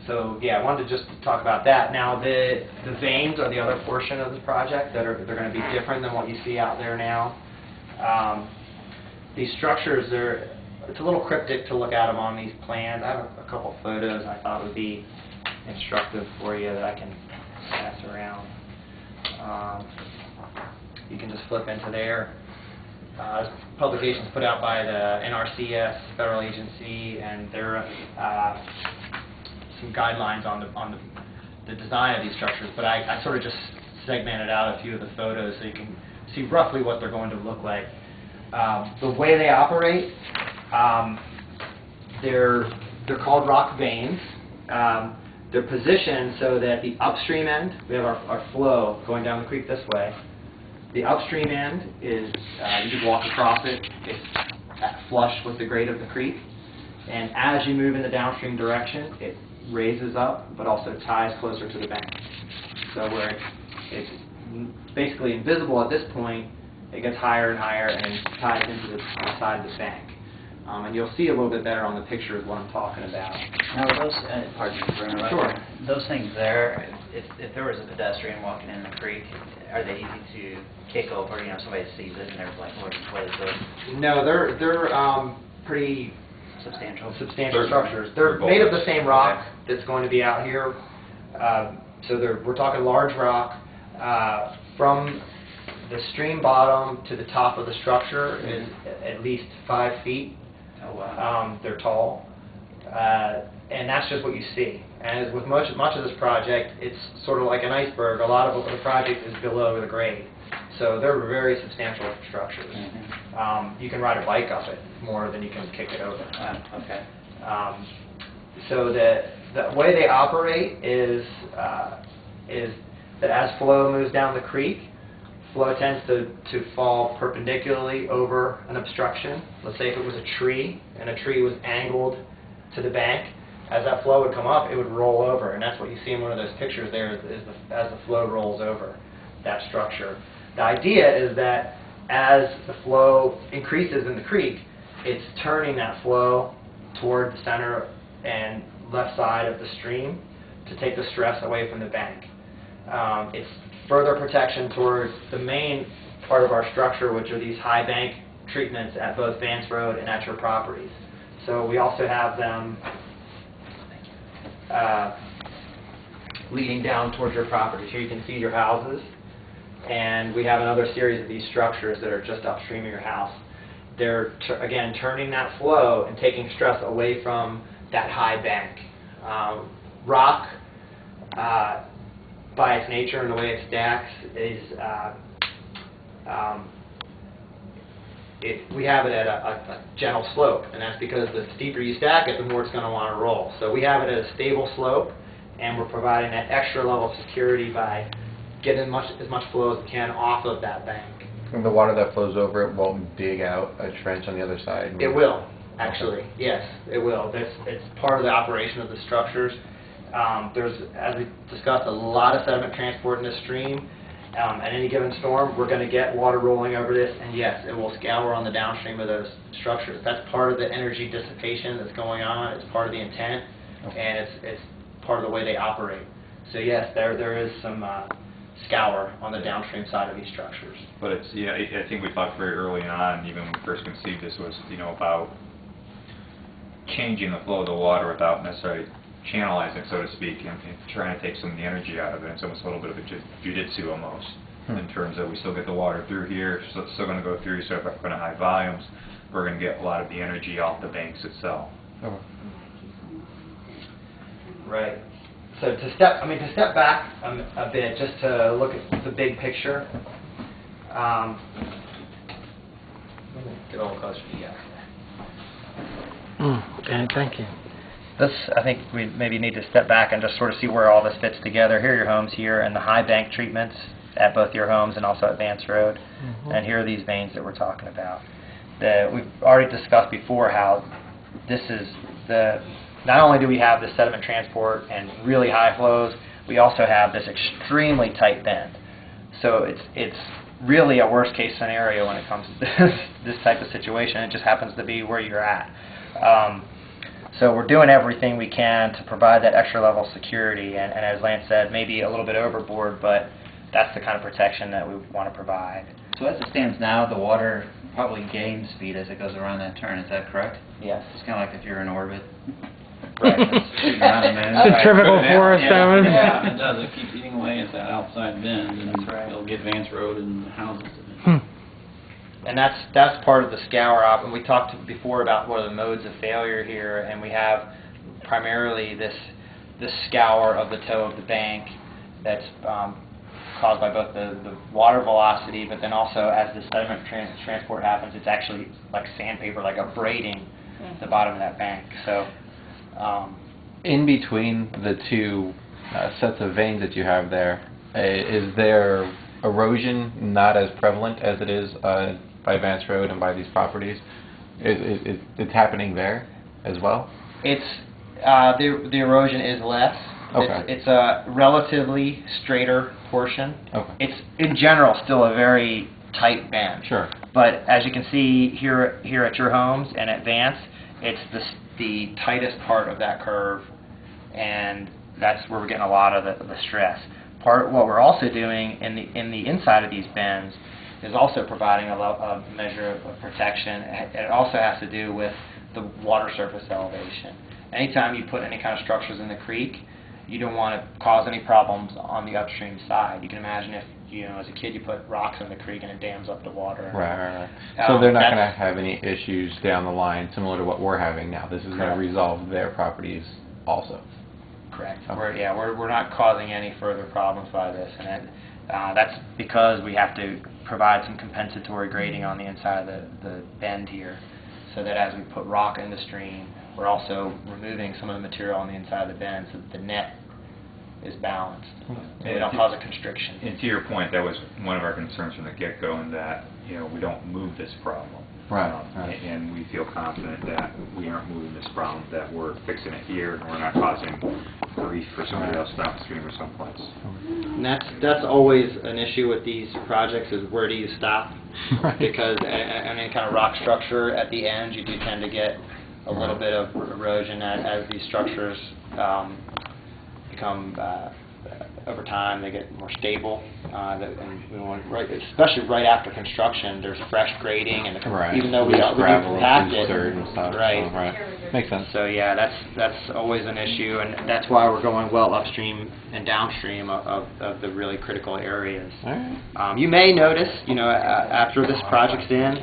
So yeah, I wanted to just talk about that. Now the veins are the other portion of the project that they're going to be different than what you see out there now. These structures, it's a little cryptic to look at them on these plans. I have a couple photos I thought would be instructive for you that I can pass around. You can just flip into there. Publications put out by the NRCS, federal agency, and there are some guidelines on the design of these structures. But I sort of just segmented out a few of the photos so you can see roughly what they're going to look like. The way they operate, they're called rock veins. They're positioned so that the upstream end, we have our flow going down the creek this way. The upstream end is, you can walk across it, it's flush with the grade of the creek. And as you move in the downstream direction, it raises up, but also ties closer to the bank. So where it's basically invisible at this point, it gets higher and higher and ties into the side of the bank. And you'll see a little bit better on the pictures what I'm talking about. Now those, pardon me for interrupting. Sure. Those things there, if there was a pedestrian walking in the creek, are they easy to kick over? You know, somebody sees it and they're like, what is this? No, they're pretty Substantial structures. They're made of the same rock that's going to be out here. So we're talking large rock. From the stream bottom to the top of the structure is at least 5 feet. Oh, wow. They're tall. And that's just what you see. And as with much of this project, it's sort of like an iceberg. A lot of the project is below the grade. So they're very substantial structures. Mm-hmm. You can ride a bike up it more than you can kick it over. Okay. So the way they operate is that as flow moves down the creek, flow tends to fall perpendicularly over an obstruction. Let's say if it was a tree, and a tree was angled to the bank, as that flow would come up, it would roll over. And that's what you see in one of those pictures there, as the flow rolls over that structure. The idea is that as the flow increases in the creek, it's turning that flow toward the center and left side of the stream to take the stress away from the bank. It's further protection towards the main part of our structure, which are these high bank treatments at both Vance Road and at your properties. So we also have them leading down towards your properties. Here you can see your houses. And we have another series of these structures that are just upstream of your house. They're, again, turning that flow and taking stress away from that high bank. Rock, by its nature and the way it stacks, is we have it at a gentle slope, and that's because the steeper you stack it, the more it's going to want to roll. So we have it at a stable slope, and we're providing that extra level of security by getting as much flow as we can off of that bank. And the water that flows over it won't dig out a trench on the other side? It will, actually. Yes, it will. It's part of the operation of the structures. There's, as we discussed, a lot of sediment transport in this stream. At any given storm, we're going to get water rolling over this, and yes, it will scour on the downstream of those structures. That's part of the energy dissipation that's going on. It's part of the intent, and it's part of the way they operate. So yes, there is some scour on the downstream side of these structures. But it's, yeah, I think we talked very early on, even when we first conceived this, was, you know, about changing the flow of the water without necessarily channelizing, so to speak, and trying to take some of the energy out of it. It's almost a little bit of a jujitsu almost, in terms of we still get the water through here, so it's still going to go through, so if we're going to high volumes, we're going to get a lot of the energy off the banks itself. Right. So to step back a bit, just to look at the big picture. Let me get a little closer to you guys. Okay, thank you. This, I think we maybe need to step back and just sort of see where all this fits together. Here are your homes here, and the high bank treatments at both your homes and also at Vance Road. And here are these veins that we're talking about. We've already discussed before how this is not only do we have the sediment transport and really high flows, we also have this extremely tight bend. So it's really a worst case scenario when it comes to this type of situation. It just happens to be where you're at. So we're doing everything we can to provide that extra level of security, and as Lance said, maybe a little bit overboard, but that's the kind of protection that we want to provide. So as it stands now, the water probably gains speed as it goes around that turn, is that correct? Yes. It's kind of like if you're in orbit. Right. Shooting around the moon. Centrifugal force, Evan. Yeah, it does. It keeps eating away at that outside bend, and That's right. it'll get Vance Road and the houses. And that's part of the scour op, and we talked before about what are the modes of failure here, and we have primarily this scour of the toe of the bank that's caused by both the water velocity, but then also as the sediment transport happens, it's actually like sandpaper, like abrading the bottom of that bank. So In between the two sets of veins that you have there, is there erosion not as prevalent as it is by Vance Road and by these properties? It's happening there as well? it's the erosion is less. Okay. It's a relatively straighter portion. Okay. It's in general still a very tight band. Sure. But as you can see here at your homes and at Vance, it's the tightest part of that curve, and that's where we're getting a lot of the stress. What we're also doing in the inside of these bends is also providing a measure of protection. It also has to do with the water surface elevation. Anytime you put any kind of structures in the creek, you don't want to cause any problems on the upstream side. You can imagine if, as a kid, you put rocks in the creek and it dams up the water. Right. So they're not going to have any issues down the line similar to what we're having now. This is going to Correct. resolve their properties also. Correct. Okay. We're not causing any further problems by this, and that's because we have to provide some compensatory grading on the inside of the bend here, so that as we put rock in the stream, we're also removing some of the material on the inside of the bend so that the net is balanced. So we don't cause a constriction. And to your point, that was one of our concerns from the get-go, in that, we don't move this problem. Right. And we feel confident that we aren't moving this problem, that we're fixing it here, and we're not causing grief for somebody else downstream or someplace. And that's always an issue with these projects, is where do you stop? Right. Because any kind of rock structure at the end, you do tend to get a little bit of erosion as these structures become, over time, they get more stable. And we want, especially right after construction, there's fresh grading, and Right. even though we Loose gravel, compact loose it, dirt and stuff. right. So, right. Makes sense. So yeah, that's always an issue, and that's why we're going well upstream and downstream of the really critical areas. All right. You may notice, after this project's in,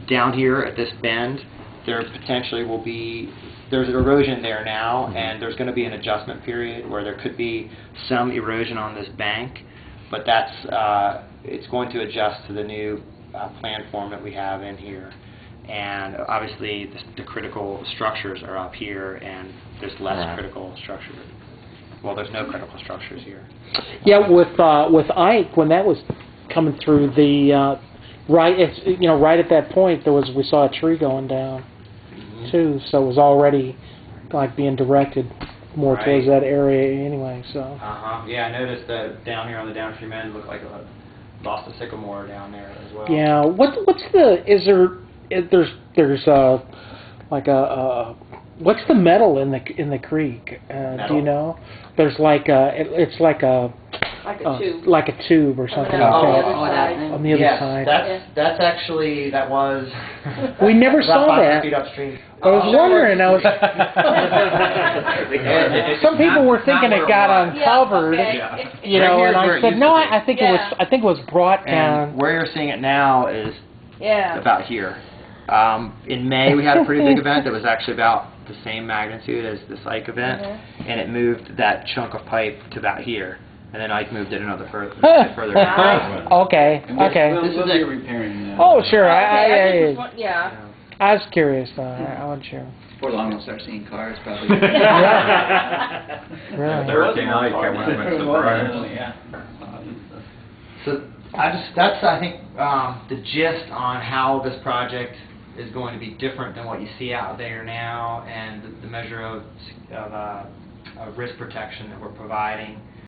down here at this bend, there potentially will be, there's erosion there now, and there's going to be an adjustment period where there could be some erosion on this bank, but that's, it's going to adjust to the new plan form that we have in here. And obviously the critical structures are up here, and there's less Right. critical structures. Well, there's no critical structures here. Yeah, with Ike, when that was coming through the right at that point we saw a tree going down too, so it was already like being directed more Right. towards that area anyway. So Yeah, I noticed that down here on the downstream end looked like a lost a sycamore down there as well. yeah, what's the metal in the creek? Do Metal? you know? There's it's like a tube. like a tube or something on like the that. other side. On the other Yes, side. that's actually, that was... We never about saw 500 that. feet upstream. I was wondering. Some people were thinking it got uncovered, Yeah, okay. you know, Right and here's where I it said used no. to be. I think Yeah. it was brought down. And where you're seeing it now is Yeah. about here. In May, we had a pretty big event that was actually about the same magnitude as this Ike event, and it moved that chunk of pipe to about here, and then Ike moved it another further. Okay. Okay. We'll be repairing that. Oh, sure. Okay, yeah. I was curious though. I wasn't sure. Before long, we'll start seeing cars, probably. Really? Hurricane Ike, I wouldn't have been surprised. Yeah. So that's I think the gist on how this project is going to be different than what you see out there now, and the measure of risk protection that we're providing.